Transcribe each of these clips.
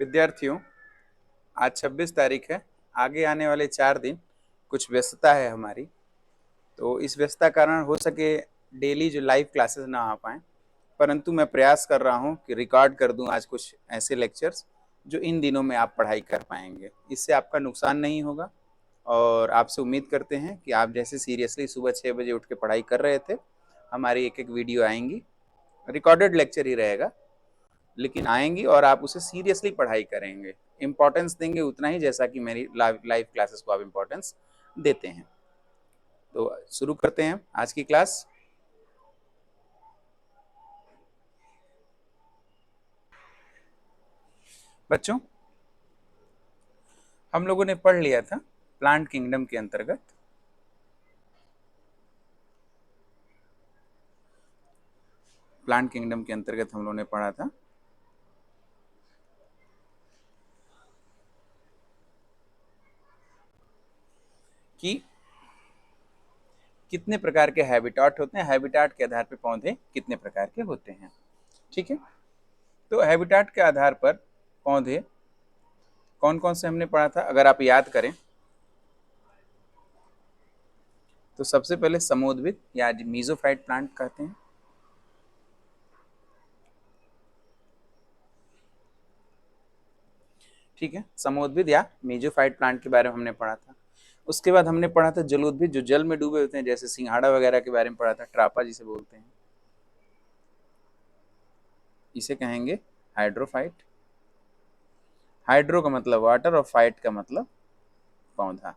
विद्यार्थियों, आज 26 तारीख है। आगे आने वाले 4 दिन कुछ व्यस्तता है हमारी, तो इस व्यस्तता कारण हो सके डेली जो लाइव क्लासेस ना आ पाएँ, परंतु मैं प्रयास कर रहा हूँ कि रिकॉर्ड कर दूँ आज कुछ ऐसे लेक्चर्स जो इन दिनों में आप पढ़ाई कर पाएंगे। इससे आपका नुकसान नहीं होगा और आपसे उम्मीद करते हैं कि आप जैसे सीरियसली सुबह 6 बजे उठ के पढ़ाई कर रहे थे, हमारी एक एक वीडियो आएंगी, रिकॉर्डेड लेक्चर ही रहेगा लेकिन आएंगी और आप उसे सीरियसली पढ़ाई करेंगे, इम्पोर्टेंस देंगे उतना ही जैसा कि मेरी लाइव क्लासेस को आप इम्पोर्टेंस देते हैं। तो शुरू करते हैं आज की क्लास। बच्चों, हम लोगों ने पढ़ लिया था प्लांट किंगडम के अंतर्गत हम लोगों ने पढ़ा था कि कितने प्रकार के हैबिटाट होते हैं, हैबिटाट के आधार पर पौधे कितने प्रकार के होते हैं। ठीक है, तो हैबिटाट के आधार पर पौधे कौन कौन से हमने पढ़ा था, अगर आप याद करें तो सबसे पहले समोद्भिद या मीजोफाइट प्लांट कहते हैं। ठीक है, समोद्भिद या मीजोफाइट प्लांट के बारे में हमने पढ़ा था। उसके बाद हमने पढ़ा था जलोद्भिद, जो जल में डूबे होते हैं, जैसे सिंघाड़ा वगैरह के बारे में पढ़ा था, ट्रापा जिसे बोलते हैं, इसे कहेंगे हाइड्रोफाइट। हाइड्रो का मतलब वाटर और फाइट का मतलब पौधा,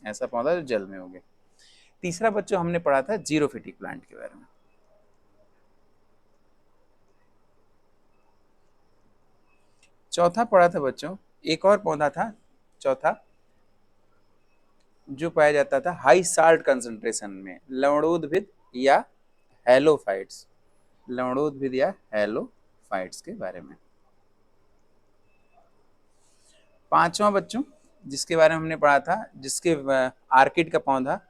ऐसा पौधा जो जल में हो गया। तीसरा बच्चों हमने पढ़ा था जीरोफिटिक प्लांट के बारे में। चौथा पढ़ा था बच्चों, एक और पौधा था चौथा जो पाया जाता था हाई साल्ट कंसंट्रेशन में, लवणोद्भिद या हेलोफाइट्स, लवणोद्भिद या हेलोफाइट्स के बारे में। पांचवा बच्चों जिसके बारे में हमने पढ़ा था, जिसके आर्किड का पौधा,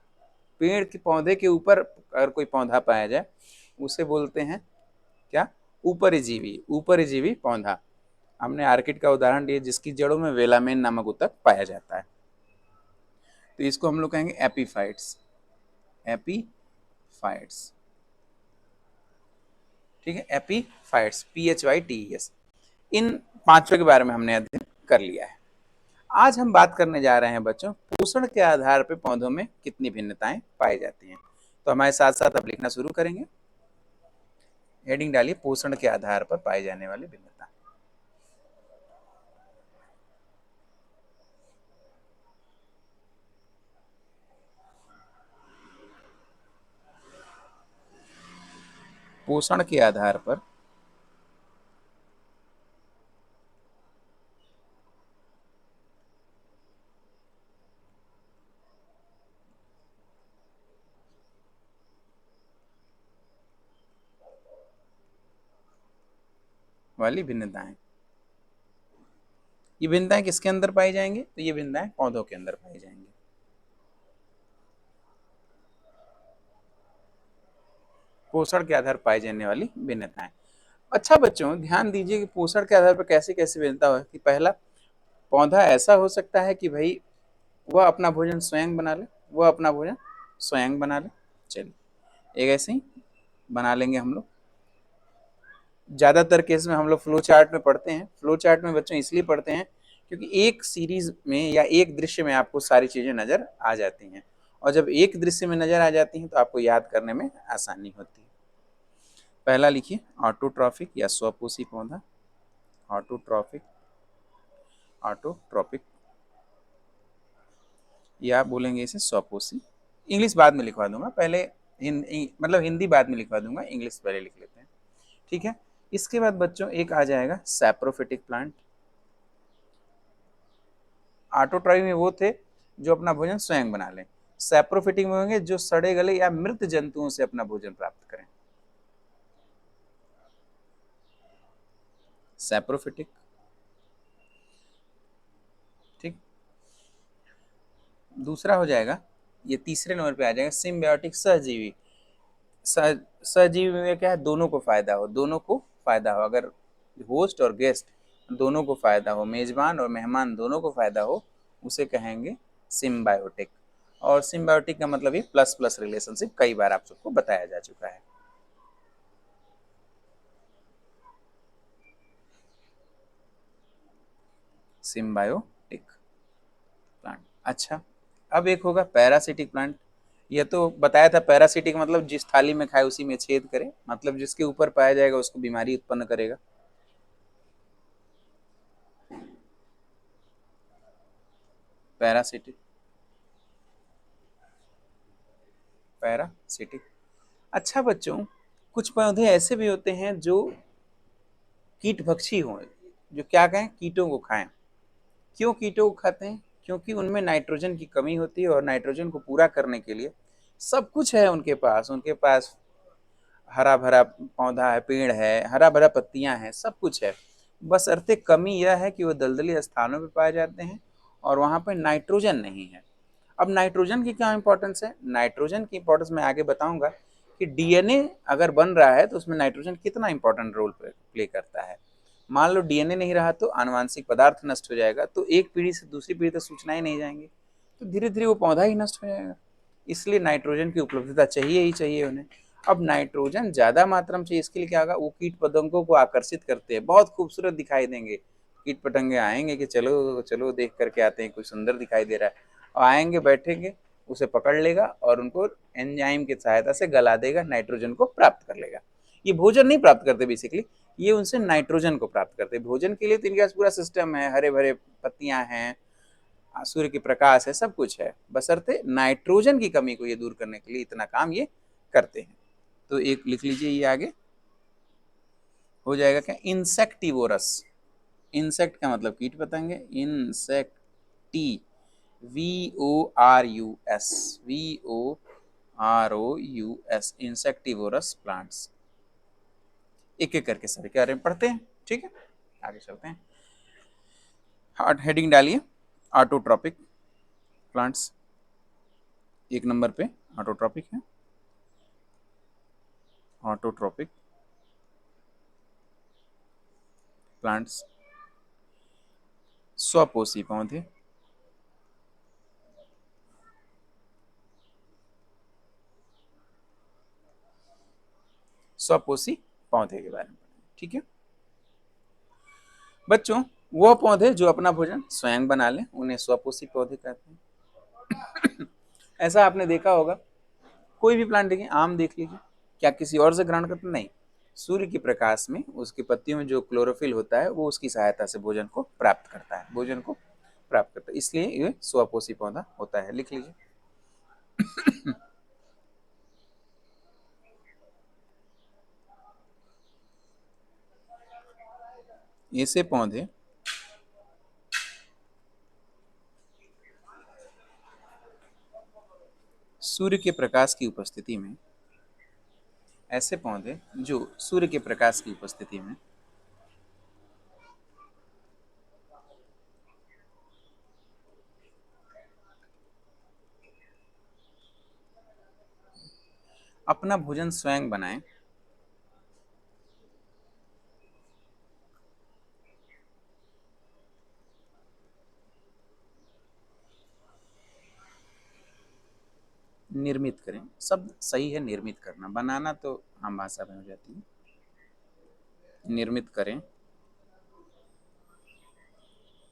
पेड़ के पौधे के ऊपर अगर कोई पौधा पाया जाए उसे बोलते हैं क्या, ऊपरजीवी, ऊपरजीवी पौधा। हमने आर्किड का उदाहरण दिया जिसकी जड़ों में वेलामेन नामक ऊतक पाया जाता है, तो इसको हम लोग कहेंगे एपीफाइट्स, एपीफाइट्स। ठीक है, एपीफाइट्स, PHYTES। इन पांचों के बारे में हमने अध्ययन कर लिया है। आज हम बात करने जा रहे हैं बच्चों, पोषण के आधार पर पौधों में कितनी भिन्नताएं पाई जाती हैं। तो हमारे साथ साथ अब लिखना शुरू करेंगे। हेडिंग डालिए, पोषण के आधार पर पाई जाने वाली भिन्नता। पोषण के आधार पर वाली भिन्नताएं। ये भिन्नताएं किसके अंदर पाई जाएंगी, तो ये भिन्नताएं पौधों के अंदर पाई जाएंगी। पोषण के आधार पर पाई जाने वाली भिन्नताएं। अच्छा बच्चों, ध्यान दीजिए कि पोषण के आधार पर कैसे कैसे भिन्नता हो कि पहला, पौधा ऐसा हो सकता है कि भाई वह अपना भोजन स्वयं बना ले, वह अपना भोजन स्वयं बना ले। चलिए, एक ऐसे ही बना लेंगे हम लोग। ज़्यादातर केस में हम लोग फ्लो चार्ट में पढ़ते हैं। फ्लो चार्ट में बच्चों इसलिए पढ़ते हैं क्योंकि एक सीरीज में या एक दृश्य में आपको सारी चीज़ें नज़र आ जाती हैं, और जब एक दृश्य में नज़र आ जाती हैं तो आपको याद करने में आसानी होती है। पहला लिखिए, ऑटोट्रॉफिक या स्वपोषी पौधा, ऑटोट्रॉफिक, ऑटोट्रॉपिक, या बोलेंगे इसे स्वपोषी। इंग्लिश बाद में लिखवा दूंगा, पहले मतलब हिंदी बाद में लिखवा दूंगा, इंग्लिश पहले लिख लेते हैं। ठीक है, इसके बाद बच्चों एक आ जाएगा सैप्रोफिटिक प्लांट। ऑटोट्रॉफिक में वो थे जो अपना भोजन स्वयं बना लें, सैप्रोफिटिक में होंगे जो सड़े गले या मृत जंतुओं से अपना भोजन प्राप्त करें। सैप्रोफिटिक। ठीक, दूसरा हो जाएगा, ये तीसरे नंबर पे आ जाएगा सिम्बायोटिक, सहजीवी। सहजीवी में क्या है, दोनों को फायदा हो, दोनों को फायदा हो। अगर होस्ट और गेस्ट दोनों को फायदा हो, मेजबान और मेहमान दोनों को फायदा हो, उसे कहेंगे सिम्बायोटिक। और सिम्बायोटिक का मतलब ये प्लस प्लस रिलेशनशिप, कई बार आप सबको बताया जा चुका है। Symbiotic plant. अच्छा, अब एक होगा पैरासिटिक प्लांट। यह तो बताया था, पैरासिटिक मतलब जिस थाली में खाए उसी में छेद करे, मतलब जिसके ऊपर पाया जाएगा उसको बीमारी उत्पन्न करेगा। Parasitic, parasitic. अच्छा बच्चों, कुछ पौधे ऐसे भी होते हैं जो कीट भक्षी हों, जो क्या कहें, कीटों को खाएं। क्यों कीटों को खाते हैं? क्योंकि उनमें नाइट्रोजन की कमी होती है और नाइट्रोजन को पूरा करने के लिए सब कुछ है उनके पास हरा भरा पौधा है, पेड़ है, हरा भरा पत्तियां हैं, सब कुछ है। बस अर्थे कमी यह है कि वो दलदली स्थानों पर पाए जाते हैं और वहां पर नाइट्रोजन नहीं है। अब नाइट्रोजन की क्या इंपॉर्टेंस है? नाइट्रोजन की इंपॉर्टेंस मैं आगे बताऊंगा कि डीएनए अगर बन रहा है तो उसमें नाइट्रोजन कितना इंपॉर्टेंट रोल प्ले करता है। मान लो डीएनए नहीं रहा तो आनुवांशिक पदार्थ नष्ट हो जाएगा, तो एक पीढ़ी से दूसरी पीढ़ी तक सूचनाएं नहीं जाएंगी, तो धीरे धीरे वो पौधा ही नष्ट हो जाएगा। इसलिए नाइट्रोजन की उपलब्धता चाहिए ही चाहिए उन्हें। अब नाइट्रोजन ज्यादा मात्रा में चाहिए, इसके लिए क्या होगा, वो कीट पतंगों को आकर्षित करते हैं, बहुत खूबसूरत दिखाई देंगे। कीट पतंगे आएंगे कि चलो चलो देख करके आते हैं, कोई सुंदर दिखाई दे रहा है, और आएंगे बैठेंगे, उसे पकड़ लेगा और उनको एंजाइम की सहायता से गला देगा, नाइट्रोजन को प्राप्त कर लेगा। ये भोजन नहीं प्राप्त करते बेसिकली, ये उनसे नाइट्रोजन को प्राप्त करते हैं। भोजन के लिए तो इनके पास पूरा सिस्टम है, हरे भरे पत्तियां हैं, सूर्य की प्रकाश है, सब कुछ है, बशर्ते नाइट्रोजन की कमी को ये दूर करने के लिए इतना काम ये करते हैं। तो एक लिख लीजिए, ये आगे हो जाएगा क्या, इंसेक्टिवोरस। इंसेक्ट का मतलब कीट पतंगे, इंसेक्टी, VORUS, VOROUS, इंसेक्टिवोरस प्लांट्स। एक एक करके सभी के बारे में पढ़ते हैं, ठीक है, आगे चलते हैं। हेडिंग डालिए, ऑटोट्रॉपिक प्लांट्स। एक नंबर पे ऑटोट्रॉपिक है, ऑटोट्रॉपिक प्लांट्स, स्वपोषी पौधे, स्वपोषी पौधे के बारे में, ठीक है बच्चों। वह पौधे जो अपना भोजन स्वयं बना लें उन्हें स्वपोषी पौधे कहते हैं। ऐसा आपने देखा होगा, कोई भी प्लांट देखिए, आम देख लीजिए, क्या किसी और से ग्रहण करते? नहीं, सूर्य के प्रकाश में उसकी पत्तियों में जो क्लोरोफिल होता है वो उसकी सहायता से भोजन को प्राप्त करता है, भोजन को प्राप्त करता है, इसलिए ये स्वपोषी पौधा होता है, लिख लीजिए। ऐसे पौधे सूर्य के प्रकाश की उपस्थिति में, ऐसे पौधे जो सूर्य के प्रकाश की उपस्थिति में अपना भोजन स्वयं बनाएं, निर्मित करें। शब्द सही है, निर्मित करना, बनाना तो आम भाषा में हो जाती है, निर्मित करें,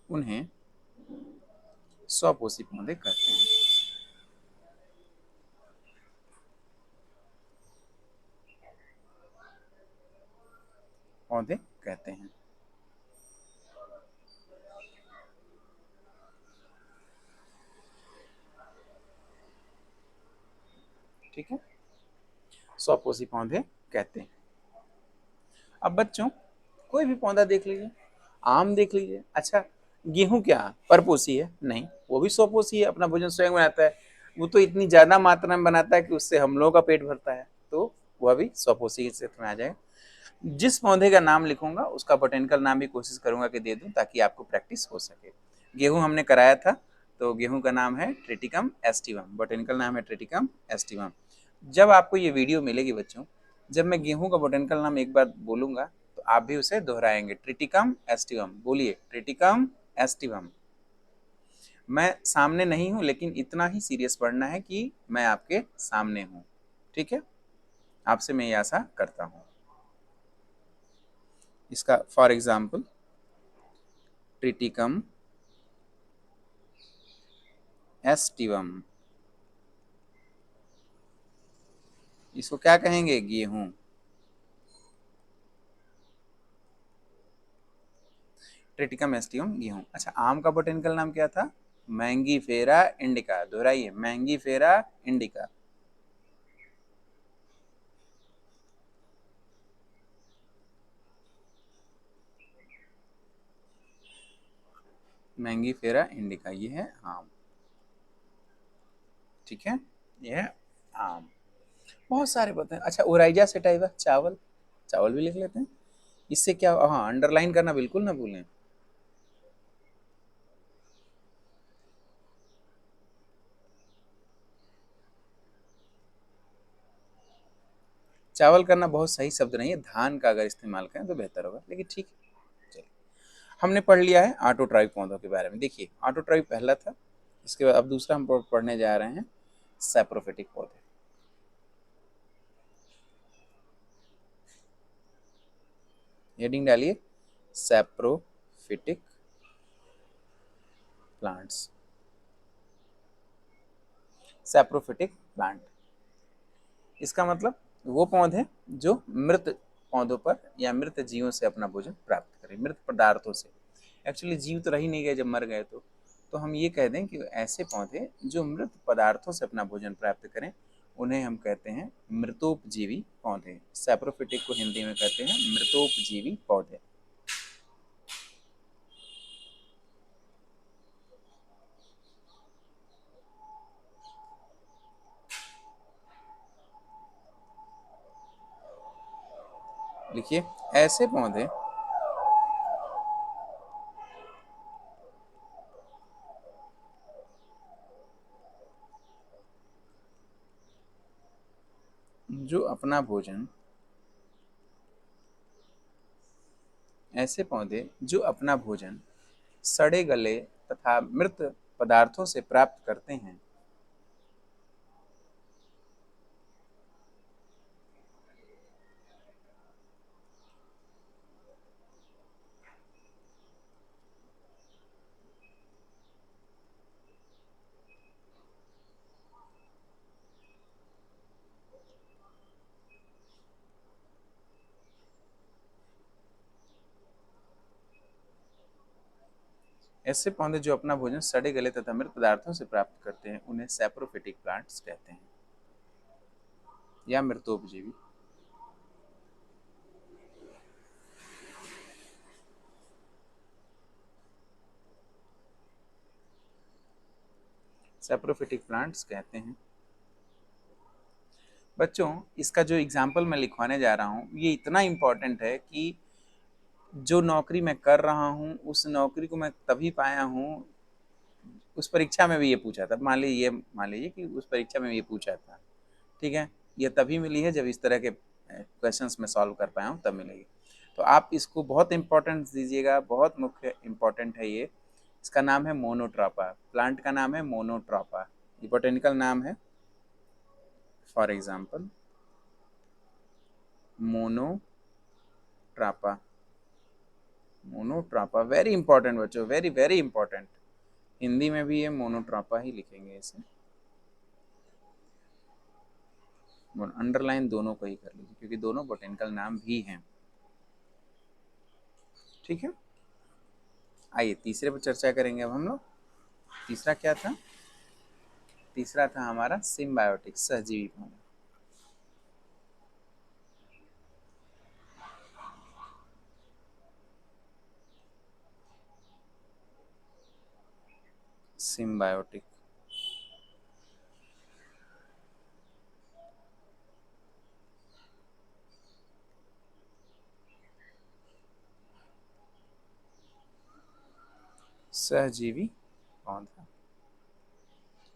उन्हें स्वपोषी पौधे कहते हैं, पौधे कहते हैं, ठीक है, स्वपोषी पौधे कहते हैं। अब बच्चों, कोई भी पौधा देख लीजिए, आम देख लीजिए, अच्छा गेहूं क्या परपोषी है? नहीं, वो भी स्वपोषी है, अपना भोजन स्वयं बनाता है, वो तो इतनी ज्यादा मात्रा में बनाता है कि उससे हम लोगों का पेट भरता है, तो वह भी स्वपोषी क्षेत्र में आ जाएगा। जिस पौधे का नाम लिखूंगा उसका बोटेनिकल नाम भी कोशिश करूंगा कि दे दूं, ताकि आपको प्रैक्टिस हो सके। गेहूं हमने कराया था, तो गेहूं का नाम है ट्रिटिकम एस्टिवम, बोटेनिकल नाम है ट्रिटिकम एस्टिवम। जब आपको ये वीडियो मिलेगी बच्चों, जब मैं गेहूं का बोटेनिकल नाम एक बार बोलूंगा तो आप भी उसे दोहराएंगे, ट्रिटिकम एस्टिवम। बोलिए, ट्रिटिकम एस्टिवम। मैं सामने नहीं हूं, लेकिन इतना ही सीरियस पढ़ना है कि मैं आपके सामने हूं। ठीक है, आपसे मैं ये आशा करता हूं। इसका फॉर एग्जाम्पल, ट्रिटिकम एस्टिवम, इसको क्या कहेंगे? गेहूं। ट्रिटिकम एस्टिवम गेहूं। अच्छा, आम का बोटेनिकल नाम क्या था? Mangifera indica. दोहराइए, मैंगीफेरा इंडिका। मैंगीफेरा इंडिका, ये है आम। ठीक है, ये है आम। बहुत सारे पते हैं। अच्छा, ओराइजा सेटाइवा, चावल। चावल भी लिख लेते हैं। इससे क्या, हाँ, अंडरलाइन करना बिल्कुल ना भूलें। चावल करना बहुत सही शब्द नहीं है, धान का अगर इस्तेमाल करें तो बेहतर होगा, लेकिन ठीक है। चलिए, हमने पढ़ लिया है ऑटोट्रॉपिक पौधों के बारे में। देखिए, ऑटोट्रॉपिक पहला था, इसके बाद अब दूसरा हम पढ़ने जा रहे हैं सैप्रोफिटिक पौधे। हेडिंग डालिए, सैप्रोफिटिक प्लांट्स। सैप्रोफिटिक प्लांट, इसका मतलब वो पौधे जो मृत पौधों पर या मृत जीवों से अपना भोजन प्राप्त करें, मृत पदार्थों से। एक्चुअली जीव तो रह ही नहीं गए जब मर गए, तो हम ये कह दें कि ऐसे पौधे जो मृत पदार्थों से अपना भोजन प्राप्त करें, उन्हें हम कहते हैं मृतोपजीवी पौधे। सैप्रोफिटिक को हिंदी में कहते हैं मृतोपजीवी पौधे। लिखिए, ऐसे पौधे जो अपना भोजन, ऐसे पौधे जो अपना भोजन सड़े गले तथा मृत पदार्थों से प्राप्त करते हैं, ऐसे पौधे जो अपना भोजन सड़े गले तथा मृत पदार्थों से प्राप्त करते हैं, उन्हें सैप्रोफिटिक प्लांट्स कहते हैं या मृतोपजीवी। सैप्रोफिटिक प्लांट्स कहते हैं। बच्चों, इसका जो एग्जाम्पल मैं लिखवाने जा रहा हूँ, ये इतना इम्पोर्टेंट है कि जो नौकरी मैं कर रहा हूँ, उस नौकरी को मैं तभी पाया हूँ, उस परीक्षा में भी ये पूछा था। मान लीजिए कि उस परीक्षा में ये पूछा था। ठीक है, ये तभी मिली है जब इस तरह के क्वेश्चंस में सॉल्व कर पाया हूँ, तब मिलेगी। तो आप इसको बहुत इंपॉर्टेंस दीजिएगा, बहुत मुख्य इंपॉर्टेंट है ये। इसका नाम है मोनोट्रापा, प्लांट का नाम है मोनोट्रापा, ये बोटेनिकल नाम है। For example, Monotropa. Monotropa very important बच्चों, वेरी वेरी इंपॉर्टेंट। हिंदी में भी ये मोनोट्रापा ही लिखेंगे इसे, अंडरलाइन दोनों को ही कर लीजिए क्योंकि दोनों बोटेनिकल नाम भी हैं। ठीक है, आइए तीसरे पर चर्चा करेंगे अब हम लोग। तीसरा क्या था? तीसरा था हमारा सिम्बायोटिक, सहजीवी पौधे। सिम्बायोटिक, सहजीवी पौधे।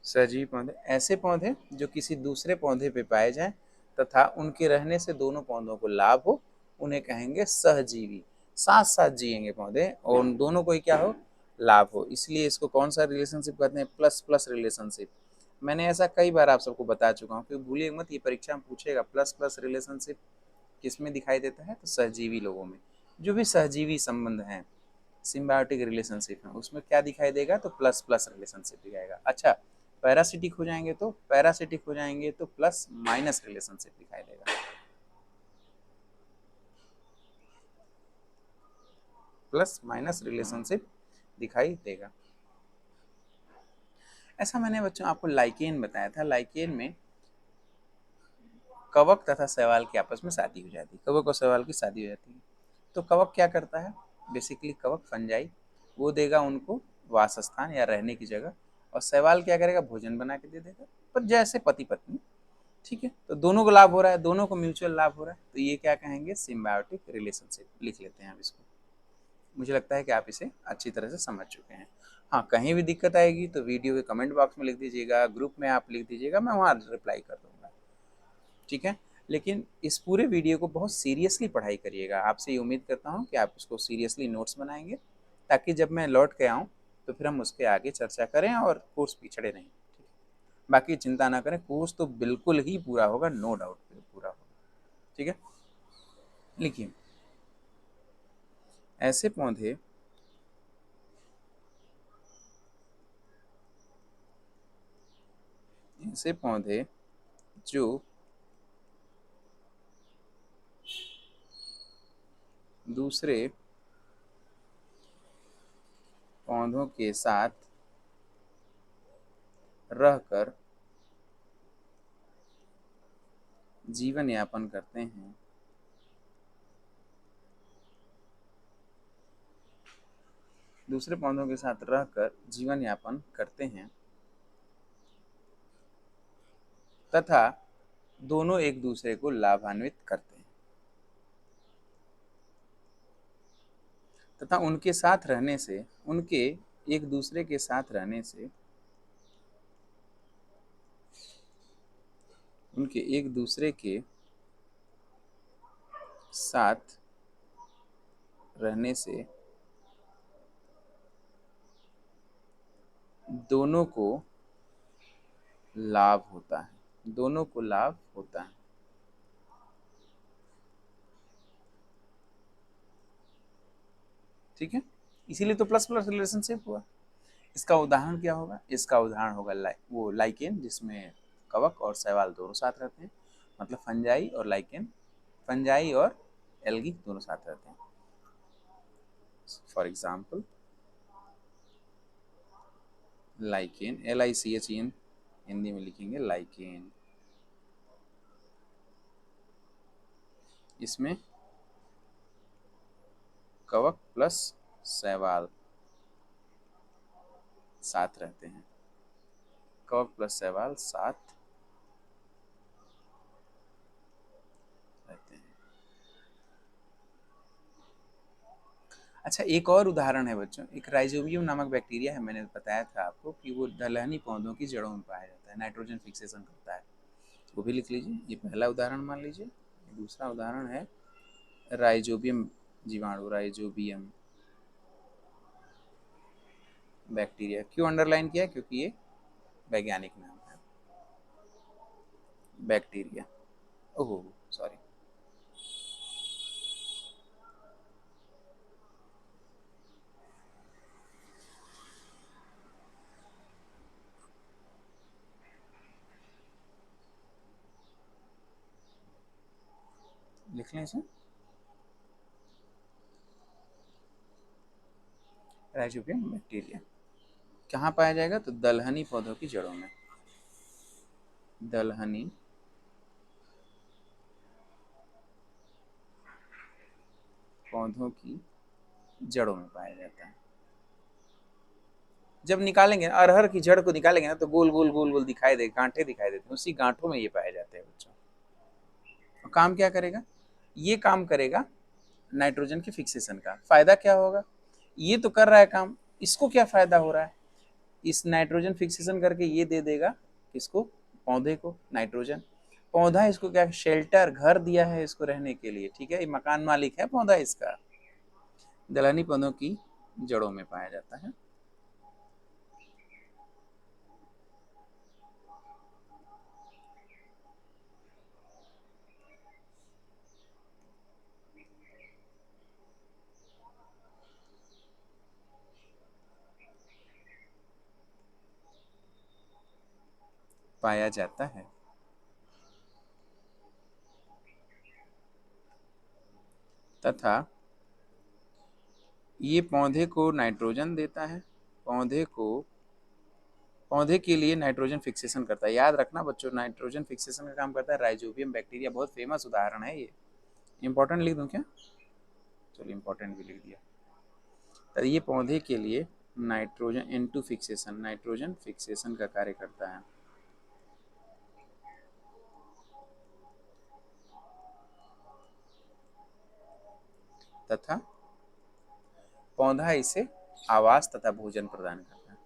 सहजीवी पौधे ऐसे पौधे जो किसी दूसरे पौधे पे पाए जाएं तथा उनके रहने से दोनों पौधों को लाभ हो, उन्हें कहेंगे सहजीवी। साथ साथ जिएंगे पौधे और उन दोनों को ही क्या हो, लाभ हो। इसलिए इसको कौन सा रिलेशनशिप कहते हैं, प्लस प्लस रिलेशनशिप। मैंने ऐसा कई बार आप सबको बता चुका हूँ, क्योंकि भूलिए मत, ये परीक्षा में पूछेगा प्लस प्लस रिलेशनशिप किस में दिखाई देता है, तो सहजीवी लोगों में। जो भी सहजीवी संबंध हैं, सिम्बायोटिक रिलेशनशिप है, उसमें क्या दिखाई देगा, तो प्लस प्लस रिलेशनशिप दिखाएगा। अच्छा, पैरासिटिक हो जाएंगे तो प्लस माइनस रिलेशनशिप दिखाई देगा। प्लस माइनस रिलेशनशिप दिखाई देगा। ऐसा मैंने बच्चों आपको लाइकेन बताया था। लाइकेन में कवक तथा शैवाल की आपस में शादी हो जाती है, कवक और शैवाल की शादी हो जाती है। तो कवक क्या करता है, बेसिकली कवक फंजाई, वो देगा उनको वासस्थान या रहने की जगह, और शैवाल क्या करेगा, भोजन बना के दे देगा, पर जैसे पति पत्नी। ठीक है, तो दोनों को लाभ हो रहा है, दोनों को म्यूचुअल लाभ हो रहा है, तो ये क्या कहेंगे, सिम्बायोटिक रिलेशनशिप। लिख लेते हैं अब इसको। मुझे लगता है कि आप इसे अच्छी तरह से समझ चुके हैं। हाँ, कहीं भी दिक्कत आएगी तो वीडियो के कमेंट बॉक्स में लिख दीजिएगा, ग्रुप में आप लिख दीजिएगा, मैं वहाँ रिप्लाई कर दूंगा। ठीक है, लेकिन इस पूरे वीडियो को बहुत सीरियसली पढ़ाई करिएगा। आपसे ये उम्मीद करता हूँ कि आप इसको सीरियसली नोट्स बनाएंगे, ताकि जब मैं लौट के आऊँ तो फिर हम उसके आगे चर्चा करें और कोर्स पिछड़े नहीं। ठीक है, बाकी चिंता ना करें, कोर्स तो बिल्कुल ही पूरा होगा, नो डाउट पूरा होगा। ठीक है, लिखिए, ऐसे पौधे ऐसे पौधे जो दूसरे पौधों के साथ रहकर जीवन यापन करते हैं, दूसरे पौधों के साथ रहकर जीवन यापन करते हैं तथा दोनों एक दूसरे को लाभान्वित करते हैं, तथा उनके साथ रहने से, उनके एक दूसरे के साथ रहने से, उनके एक दूसरे के साथ रहने से दोनों को लाभ होता है, दोनों को लाभ होता है। ठीक है, इसीलिए तो प्लस प्लस रिलेशनशिप हुआ। इसका उदाहरण क्या होगा, इसका उदाहरण होगा वो लाइकेन, जिसमें कवक और शैवाल दोनों साथ रहते हैं, मतलब फंजाई और लाइकेन, फंजाई और एल्गी दोनों साथ रहते हैं। For example lichen, LICHEN Hindi में लिखेंगे लाइकेन। इसमें कवक प्लस शैवाल साथ रहते हैं, कवक प्लस शैवाल साथ रहते हैं। अच्छा, एक और उदाहरण है बच्चों, एक राइजोबियम नामक बैक्टीरिया है, मैंने बताया था आपको कि वो दलहनी पौधों की जड़ों में पाया जाता है, नाइट्रोजन फिक्सेशन करता है, वो भी लिख लीजिए। ये पहला उदाहरण मान लीजिए। दूसरा उदाहरण है राइजोबियम जीवाणु, राइजोबियम बैक्टीरिया। क्यों अंडरलाइन किया, क्योंकि ये वैज्ञानिक नाम है, बैक्टीरिया। ओह सॉरी, लिख लें इसे, राइजोबियम बैक्टीरिया। कहाँ पाया जाएगा, तो दलहनी पौधों की जड़ों में, दलहनी पौधों की जड़ों में पाया जाता है। जब निकालेंगे, अरहर की जड़ को निकालेंगे ना, तो गोल गोल गोल गोल दिखाई दे, गांठे दिखाई देते हैं, उसी गांठों में ये पाए जाते हैं बच्चों। और काम क्या करेगा, ये काम करेगा नाइट्रोजन के फिक्सेशन का। फायदा क्या होगा, ये तो कर रहा है काम, इसको क्या फायदा हो रहा है, इस नाइट्रोजन फिक्सेशन करके ये दे देगा किसको, पौधे को नाइट्रोजन, पौधा इसको क्या शेल्टर घर दिया है इसको रहने के लिए, ठीक है, ये मकान मालिक है पौधा इसका। दलहनी पौधों की जड़ों में पाया जाता है। पाया जाता है तथा ये पौधे को नाइट्रोजन देता है, पौधे के लिए नाइट्रोजन फिक्सेशन करता है। याद रखना बच्चों, नाइट्रोजन फिक्सेशन का काम करता है राइजोबियम बैक्टीरिया, बहुत फेमस उदाहरण है ये। इंपॉर्टेंट लिख दूं क्या? चलिए इंपॉर्टेंट भी लिख दिया। तो ये पौधे के लिए नाइट्रोजन फिक्सेशन का कार्य करता है। तथा पौधा इसे आवास तथा भोजन प्रदान करता है।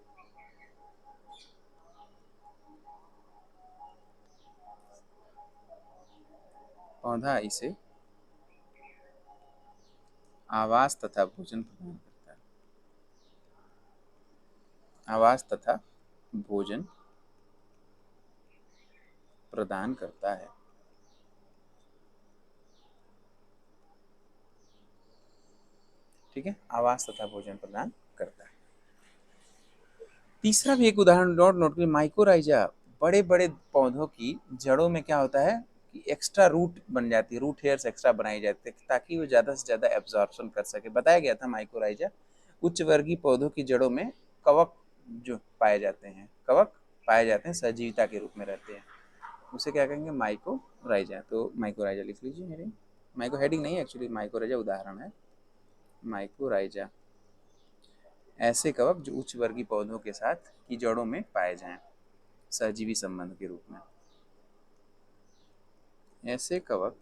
पौधा इसे आवास तथा भोजन प्रदान करता है। आवास तथा भोजन प्रदान करता है। ठीक है, आवास तथा भोजन प्रदान करता है। तीसरा भी एक उदाहरण नोट करिए, माइकोराइजा। बड़े बड़े पौधों की जड़ों में क्या होता है कि एक्स्ट्रा रूट बन जाती है, रूट हेयर्स एक्स्ट्रा बनाई जाती है ताकि वो ज़्यादा से ज़्यादा एब्जॉर्प्शन कर सके। बताया गया था माइकोराइजा उच्च वर्गीय पौधों की जड़ों में कवक जो पाए जाते हैं, कवक पाए जाते हैं, सजीवता के रूप में रहते हैं, उसे क्या कहेंगे? माइकोराइजा। तो माइकोराइजा लिख लीजिए मेरे। माइको हेडिंग नहीं, एक्चुअली माइकोराइजा उदाहरण है। माइकोराइजा ऐसे कवक जो उच्च वर्गीय पौधों के साथ की जड़ों में पाए जाएं सहजीवी संबंध के रूप में। ऐसे कवक,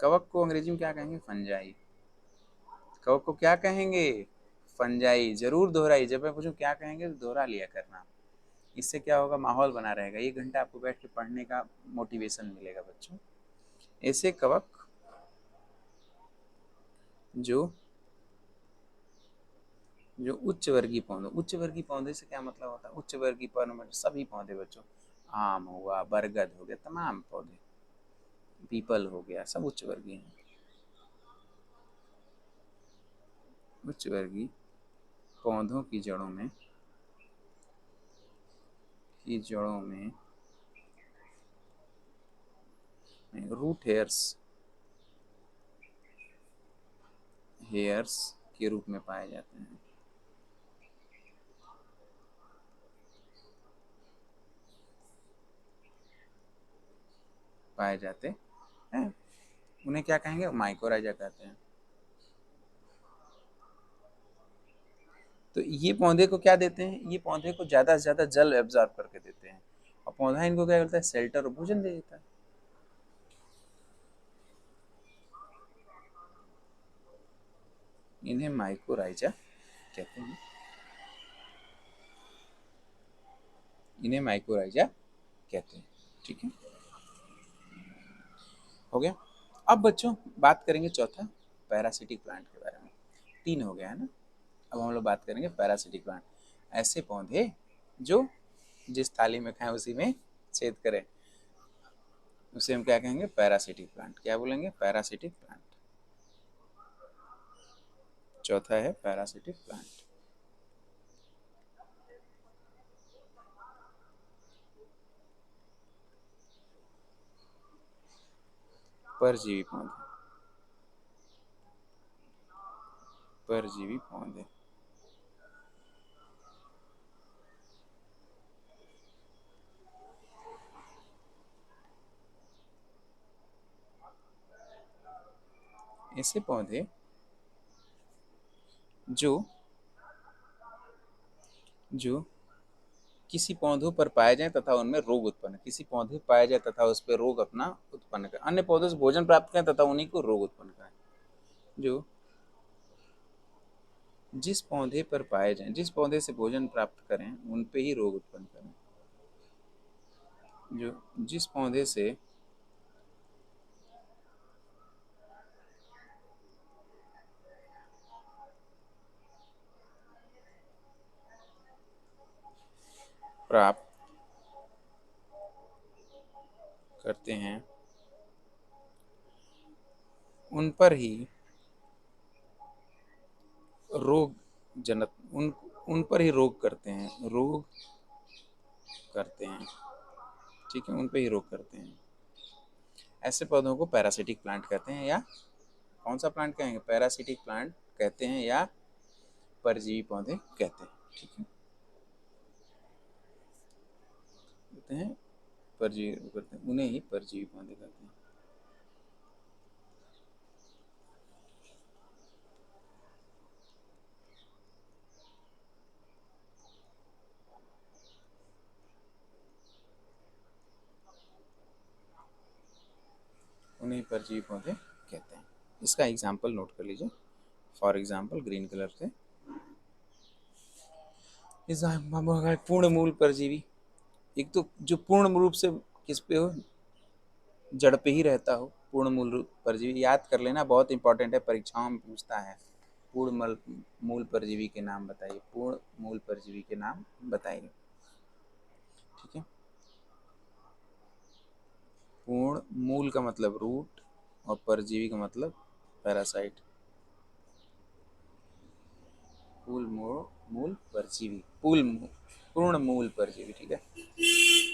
कवक को अंग्रेजी में क्या कहेंगे? फंजाई। कवक को क्या कहेंगे? फंजाई। जरूर दोहराई, जब मैं पूछूं क्या कहेंगे तो दोहरा लिया करना। इससे क्या होगा? माहौल बना रहेगा, 1 घंटा आपको बैठ के पढ़ने का मोटिवेशन मिलेगा बच्चों। ऐसे कवक जो जो उच्च वर्गीय पौधों, उच्च वर्गीय पौधे से क्या मतलब होता है? उच्च वर्गीय पौधे में सभी पौधे बच्चों, आम हुआ, बरगद हो गया, तमाम पौधे, पीपल हो गया, सब उच्च वर्गीय हैं। उच्च वर्गीय पौधों की जड़ों में रूट हेयर्स के रूप में पाए जाते हैं। पाए जाते हैं, उन्हें क्या कहेंगे? माइकोराइजा कहते हैं। तो ये पौधे को क्या देते हैं? ये पौधे को ज्यादा से ज्यादा जल एब्जॉर्ब करके देते हैं, और पौधा इनको क्या करता है? शेल्टर और भोजन दे देता है। इन्हें माइकोराइजा कहते हैं। इन्हें माइकोराइजा कहते हैं। ठीक है, हो गया। अब बच्चों बात करेंगे चौथा, पैरासिटिक प्लांट के बारे में। 3 हो गया है ना, अब हम लोग बात करेंगे पैरासिटिक प्लांट। ऐसे पौधे जो जिस थाली में खाएं उसी में छेद करें, उसे हम क्या कहेंगे? Parasitic plant. क्या बोलेंगे? Parasitic plant. चौथा है पैरासिटिक प्लांट। परजीवी पौधे। परजीवी पौधे ऐसे पौधे जो जो किसी पौधों पर पाए जाए तथा उनमें रोग उत्पन्न, किसी पौधे पाए जाए तथा उस पर रोग अपना उत्पन्न करे, अन्य पौधों से भोजन प्राप्त करें तथा उन्हीं को रोग उत्पन्न करें। जो जिस पौधे पर पाए जाएं, जिस पौधे से भोजन प्राप्त करें, उन पे ही रोग उत्पन्न करें। जो जिस पौधे से प्राप्त करते हैं उन पर ही रोग जनत उन पर ही रोग करते हैं, रोग करते हैं। ठीक है, उन पे ही रोग करते हैं। ऐसे पौधों को पैरासिटिक प्लांट कहते हैं, या कौन सा प्लांट कहेंगे, पैरासिटिक प्लांट कहते हैं या परजीवी पौधे कहते हैं। ठीक है, कहते हैं परजीवी, करते हैं उन्हें ही परजीवी पौधे कहते हैं। उन्हें परजीवी पौधे कहते हैं। इसका एग्जाम्पल नोट कर लीजिए। फॉर एग्जाम्पल ग्रीन कलर से पूर्ण मूल परजीवी, एक तो जो पूर्ण रूप से किस पे हो, जड़ पे ही रहता हो, पूर्ण मूल परजीवी याद कर लेना, बहुत इंपॉर्टेंट है, परीक्षाओं में पूछता है। पूर्ण मूल परजीवी के नाम बताइए, पूर्ण मूल परजीवी के नाम बताइए। ठीक है, पूर्ण मूल का मतलब रूट और परजीवी का मतलब पैरासाइट। मूल परजीवी, पूर्ण मूल परजीवी। ठीक है,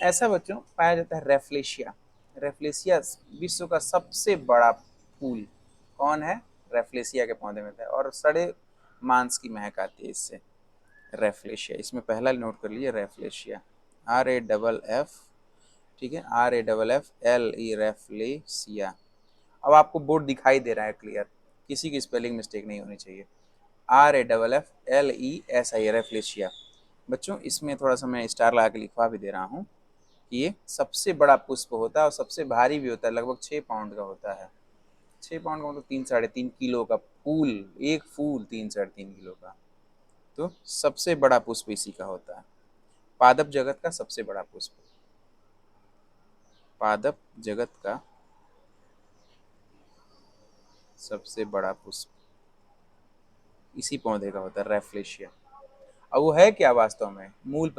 ऐसा बच्चों पाया जाता है रेफ्लेशिया। रेफ्लेशिया विश्व का सबसे बड़ा फूल कौन है, रेफ्लेशिया के पौधे में था, और सड़े मांस की महक आती है इससे। रेफ्लेशिया, इसमें पहला नोट कर लीजिए, रेफ्लेशिया, RAFF। ठीक है, RAFFLE, रेफ्लेशिया। अब आपको बोर्ड दिखाई दे रहा है क्लियर, किसी की स्पेलिंग मिस्टेक नहीं होनी चाहिए। RAFFLESIA, rafflesia. बच्चों इसमें थोड़ा सा मैं स्टार लगा के लिखवा भी दे रहा हूँ कि ये सबसे बड़ा पुष्प होता है और सबसे भारी भी होता है, लगभग 6 पाउंड का होता है। 6 पाउंड का मतलब 3-3.5 किलो का फूल, एक फूल 3-3.5 किलो का। तो सबसे बड़ा पुष्प इसी का होता है, पादप जगत का सबसे बड़ा पुष्प, पादप जगत का सबसे बड़ा पुष्प इसी पौधे का होता है, रेफ्लेशिया। अब वो है क्या वास्तव में, मूल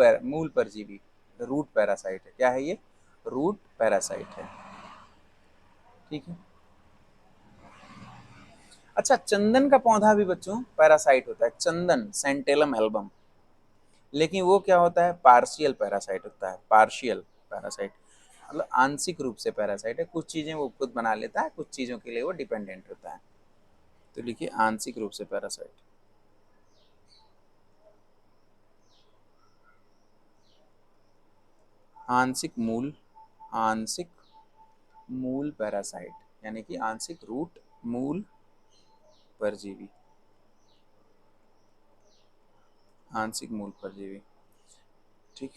परजीवी, रूट पैरासाइट है। क्या है ये, रूट पैरासाइट है। ठीक है, अच्छा चंदन का पौधा भी बच्चों पैरासाइट होता है, चंदन सेंटेलम एल्बम, लेकिन वो क्या होता है, पार्शियल पैरासाइट होता है, पार्शियल पैरासाइट मतलब आंशिक रूप से पैरासाइट है, कुछ चीजें वो खुद बना लेता है, कुछ चीजों के लिए वो डिपेंडेंट होता है। तो लिखिए आंशिक रूप से पैरासाइट। आंशिक मूल, आंशिक मूल पैरासाइट, यानी कि आंशिक रूट मूल परजीवी, आंशिक मूल परजीवी। ठीक,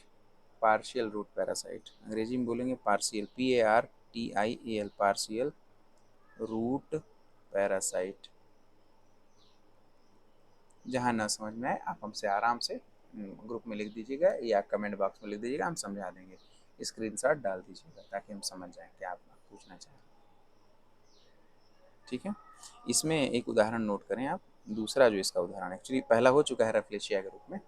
पार्शियल रूट पैरासाइट, अंग्रेजी में बोलेंगे partial, PARTIAL, partial root parasite. जहाँ ना समझ में आए आप हमसे आराम से ग्रुप में लिख दीजिएगा या कमेंट बॉक्स में लिख दीजिएगा, हम समझा देंगे। स्क्रीनशॉट डाल दीजिएगा ताकि हम समझ जाएं क्या आप पूछना चाहें। ठीक है, इसमें एक उदाहरण नोट करें आप, दूसरा जो इसका उदाहरण, एक्चुअली पहला हो चुका है रेफ्लेशिया के रूप में,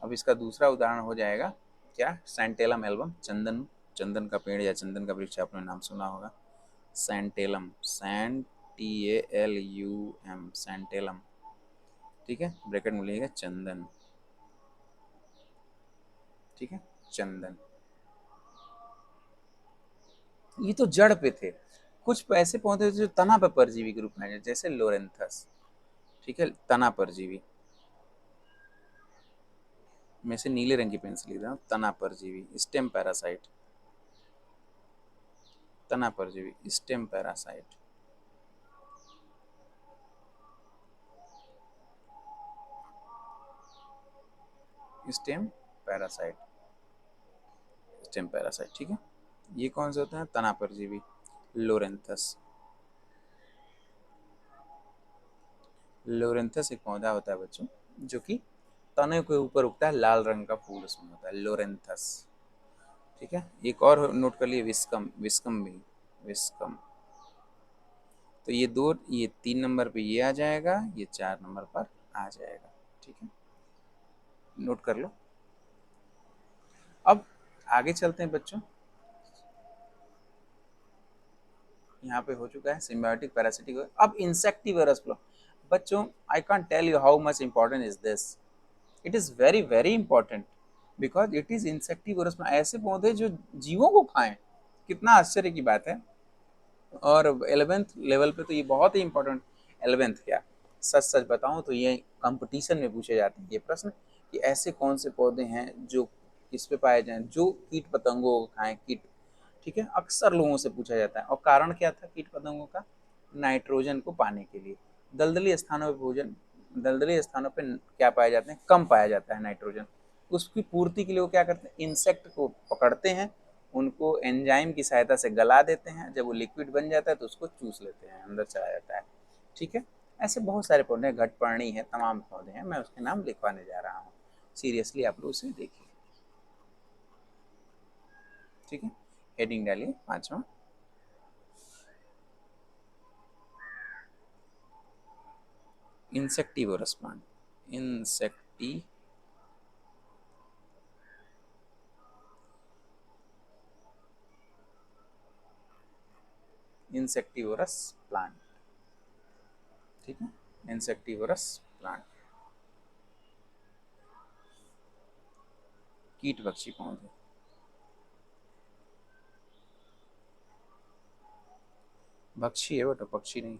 अब इसका दूसरा उदाहरण हो जाएगा क्या, सैंटेलम एल्बम, चंदन, चंदन का पेड़ या चंदन का वृक्ष आपने नाम सुना होगा, सैंटेलम, SANTALUM, सैंटेलम। ठीक है, ब्रैकेट में लिखिएगा चंदन। ठीक है, चंदन, ये तो जड़ पे थे। कुछ ऐसे पौधे जो तना पे परजीवी के रूप में, जैसे लोरेंथस। ठीक है, तना परजीवी, मैं से नीले रंग की पेंसिल लिख रहा हूँ, तना परजीवी, स्टेम पैरासाइट, तना परजीवी, stem parasite. Stem parasite, stem parasite. ठीक है, ये कौन से होते हैं, तना परजीवी, लोरेंथस। लोरेंथस एक पौधा होता है बच्चों जो कि तने के ऊपर उगता है, लाल रंग का फूल उसमें होता है, लोरेंथस। ठीक है, एक और नोट कर लिए, विस्कम, विस्कम भी, विस्कम। तो ये दो, ये 3 नंबर पे ये आ जाएगा, ये 4 नंबर पर आ जाएगा। ठीक है, नोट कर लो। अब आगे चलते हैं बच्चों, यहाँ पे हो चुका है सिम्बायोटिक पैरासिटिक। अब इंसेक्टिवरस फ्लो। बच्चों I can't tell you how much important is this, it is very very important because it is insectivorous. ऐसे पौधे जो जीवों को खाएं, कितना आश्चर्य की बात है। और 11th लेवल पे तो ये बहुत ही इंपॉर्टेंट, 11th क्या, सच सच बताऊं तो ये कंपटीशन में पूछे जाते हैं ये प्रश्न, कि ऐसे कौन से पौधे हैं जो किस पे पाए जाएं, जो कीट पतंगों को खाएं, कीट। ठीक है, अक्सर लोगों से पूछा जाता है। और कारण क्या था कीट पतंगों का? नाइट्रोजन को पाने के लिए। दलदली स्थानों पर भोजन, दलदली स्थानों पर क्या पाए जाते हैं? कम पाया जाता है नाइट्रोजन। उसकी पूर्ति के लिए वो क्या करते हैं? इंसेक्ट को पकड़ते हैं, उनको एंजाइम की सहायता से गला देते हैं, जब वो लिक्विड बन जाता है तो उसको चूस लेते हैं, अंदर चला जाता है। ठीक है, ऐसे बहुत सारे पौधे हैं, घटपर्णी है, तमाम पौधे हैं, मैं उसके नाम लिखवाने जा रहा हूँ। सीरियसली आप लोग उसे देखिए। ठीक है, हेडिंग डालिए 5वां, इंसेक्टिवोरस प्लांट, इंसेक्टिवोरस प्लांट। ठीक है, इंसेक्टिवोरस प्लांट, कीट भक्षी पौधे। भक्षी है बेटा, पक्षी नहीं।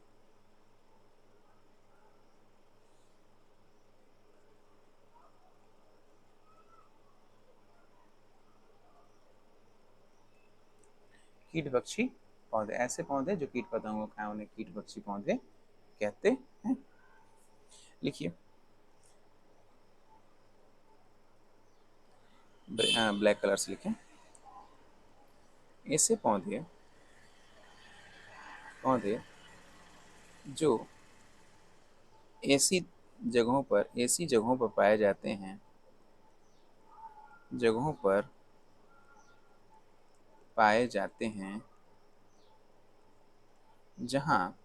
कीट भक्षी पौधे, ऐसे पौधे जो कीट पतंगों खाएं उन्हें कीट भक्षी पौधे कहते हैं। लिखिए, ब्लैक कलर से लिखें। ऐसे पौधे, पौधे जो ऐसी जगहों पर पाए जाते हैं, जगहों पर पाए जाते हैं जहाँ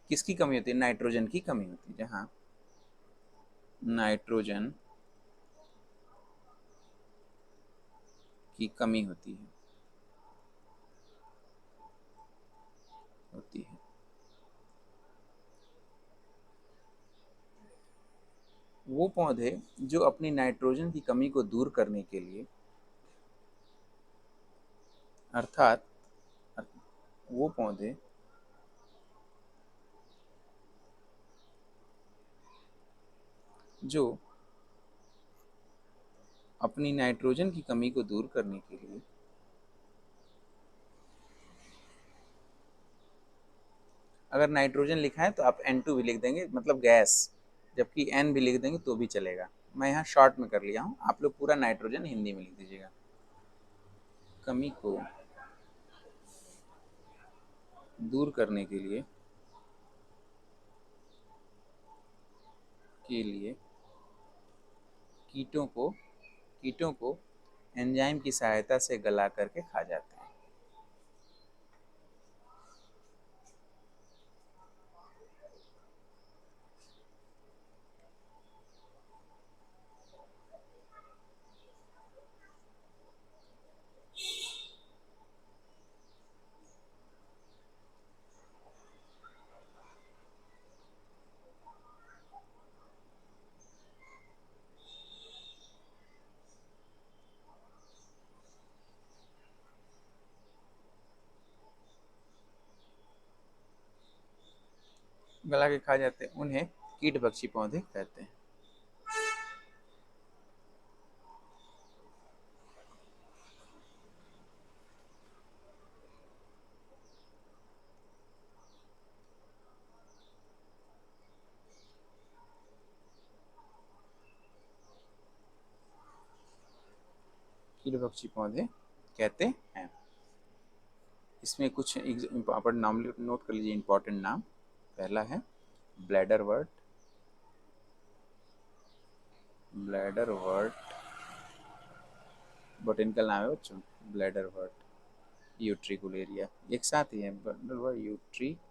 किसकी कमी होती है? नाइट्रोजन की कमी होती है। जहाँ नाइट्रोजन की कमी होती है। वो पौधे जो अपनी नाइट्रोजन की कमी को दूर करने के लिए, अर्थात वो पौधे जो अपनी नाइट्रोजन की कमी को दूर करने के लिए अगर नाइट्रोजन लिखा है तो आप N2 भी लिख देंगे, मतलब गैस, जबकि N भी लिख देंगे तो भी चलेगा। मैं यहाँ शॉर्ट में कर लिया हूँ, आप लोग पूरा नाइट्रोजन हिंदी में लिख दीजिएगा। कमी को दूर करने के लिए कीटों को एंजाइम की सहायता से गला करके खा जाते हैं। गला के खा जाते हैं, उन्हें कीट भक्षी पौधे कहते हैं। कीट भक्षी पौधे कहते हैं। इसमें कुछ इंपॉर्टेंट नाम नोट कर लीजिए, इंपॉर्टेंट नाम। पहला है ब्लैडर वर्ट, ब्लैडर वर्ट, बोटेनिकल नाम है बच्चों, ब्लैडर वर्ट, यूट्रिकुलेरिया, एक साथ ही है, ब्लैडर वर्ट यूट्रिकुलेरिया।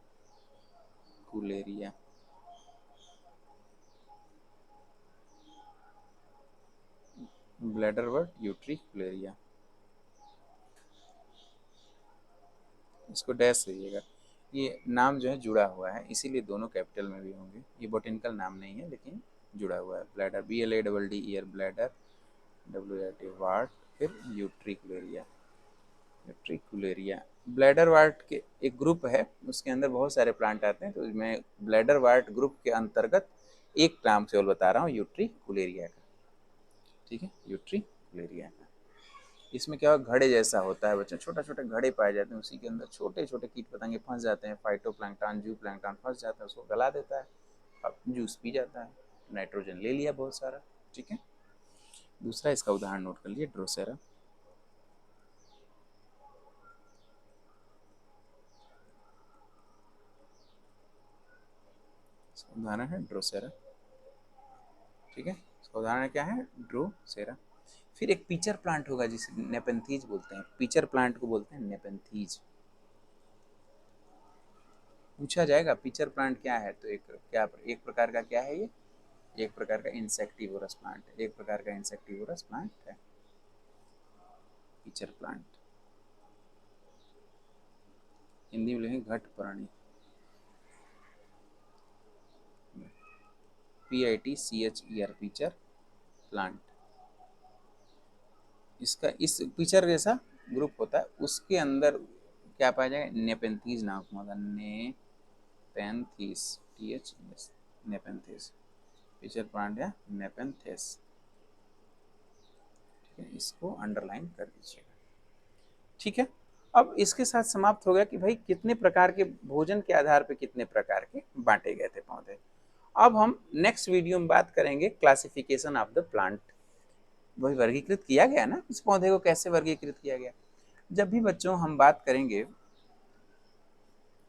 ब्लैडर वर्ट यूट्रिकुलेरिया, इसको डैश करिएगा। ये नाम जो है जुड़ा हुआ है, इसीलिए दोनों कैपिटल में भी होंगे। ये बोटेनिकल नाम नहीं है लेकिन जुड़ा हुआ है। Bladder, BLADD year, bladder, WAT ward, फिर यूट्रिकुलेरिया। यूट्रिकुलेरिया ब्लैडर वार्ट के एक ग्रुप है, उसके अंदर बहुत सारे प्लांट आते हैं, तो मैं ब्लैडर वार्ट ग्रुप के अंतर्गत एक नाम केवल बता रहा हूँ, यूट्रिकुलेरिया का। ठीक है, यूट्रिकुलेरिया का। इसमें क्या होगा, घड़े जैसा होता है बच्चों, छोटे छोटे घड़े पाए जाते हैं, उसी के अंदर छोटे छोटे कीट पतंगे फंस जाते हैं, फाइटोप्लैंक्टन, जूप्लैंक्टन फंस जाता है, उसको गला देता है, अब जूस पी जाता है, नाइट्रोजन ले लिया बहुत सारा। ठीक है, दूसरा इसका उदाहरण नोट कर लिए, ड्रोसेरा। उदाहरण है ड्रोसेरा। ठीक है, इसका उदाहरण क्या है, ड्रोसेरा। फिर एक पिचर प्लांट होगा जिसे नेपेंथीज बोलते हैं, पिचर प्लांट को बोलते हैं नेपेंथीज। पूछा जाएगा पिचर प्लांट क्या है, तो एक प्रकार का क्या है ये, एक प्रकार का इंसेक्टिवोरस प्लांट है, एक प्रकार का इंसेक्टिवोरस प्लांट है पिचर प्लांट। हिंदी में लिखेंगे घट प्राणी, PITCHER, पिचर प्लांट। इसका इस पिचर जैसा ग्रुप होता है, उसके अंदर क्या पाया जाएगा, नेपेंथीज नाम का होता है, नेपेंथीज, THES, नेपेंथीज, पिचर प्लांट या नेपेंथेस। ठीक है, इसको अंडरलाइन कर दीजिएगा। ठीक है, अब इसके साथ समाप्त हो गया कि भाई कितने प्रकार के भोजन के आधार पर कितने प्रकार के बांटे गए थे पौधे। अब हम नेक्स्ट वीडियो में बात करेंगे क्लासिफिकेशन ऑफ द प्लांट। वही वर्गीकृत किया गया ना, इस पौधे को कैसे वर्गीकृत किया गया। जब भी बच्चों हम बात करेंगे,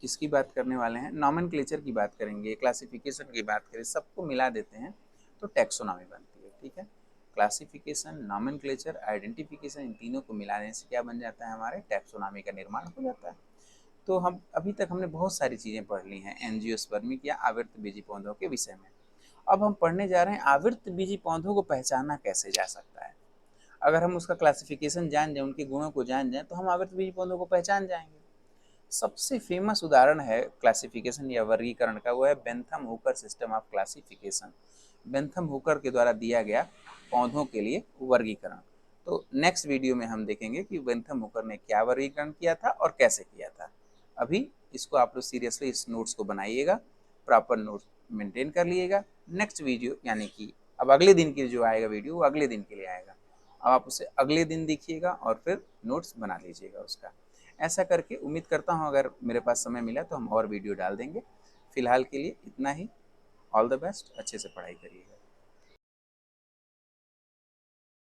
किसकी बात करने वाले हैं, नॉमेनक्लेचर की बात करेंगे, क्लासिफिकेशन की बात करें, सबको मिला देते हैं तो टैक्सोनॉमी बनती है। ठीक है, क्लासिफिकेशन, नॉमेनक्लेचर, आइडेंटिफिकेशन, इन तीनों को मिलाने से क्या बन जाता है, हमारे टैक्सोनॉमी का निर्माण हो जाता है। तो हम अभी तक हमने बहुत सारी चीज़ें पढ़ ली हैं एंजियोस्पर्मिक या आवृतबीजी पौधों के विषय में। अब हम पढ़ने जा रहे हैं आवृतबीजी पौधों को पहचाना कैसे जा सकता है। अगर हम उसका क्लासिफिकेशन जान जाएं, उनके गुणों को जान जाएं, तो हम आवृतबीजी पौधों को पहचान जाएंगे। सबसे फेमस उदाहरण है क्लासिफिकेशन या वर्गीकरण का, वो है Bentham Hooker system of classification. Bentham Hooker के द्वारा दिया गया पौधों के लिए वर्गीकरण। तो नेक्स्ट वीडियो में हम देखेंगे कि बेंथम हुकर ने क्या वर्गीकरण किया था और कैसे किया था। अभी इसको आप लोग सीरियसली इस नोट्स को बनाइएगा, प्रॉपर नोट्स मेंटेन कर लिएगा। नेक्स्ट वीडियो यानी कि अब अगले दिन के जो आएगा वीडियो, वो अगले दिन के लिए आएगा। अब आप उसे अगले दिन देखिएगा और फिर नोट्स बना लीजिएगा उसका। ऐसा करके उम्मीद करता हूँ अगर मेरे पास समय मिला तो हम और वीडियो डाल देंगे। फिलहाल के लिए इतना ही। ऑल द बेस्ट, अच्छे से पढ़ाई करिएगा।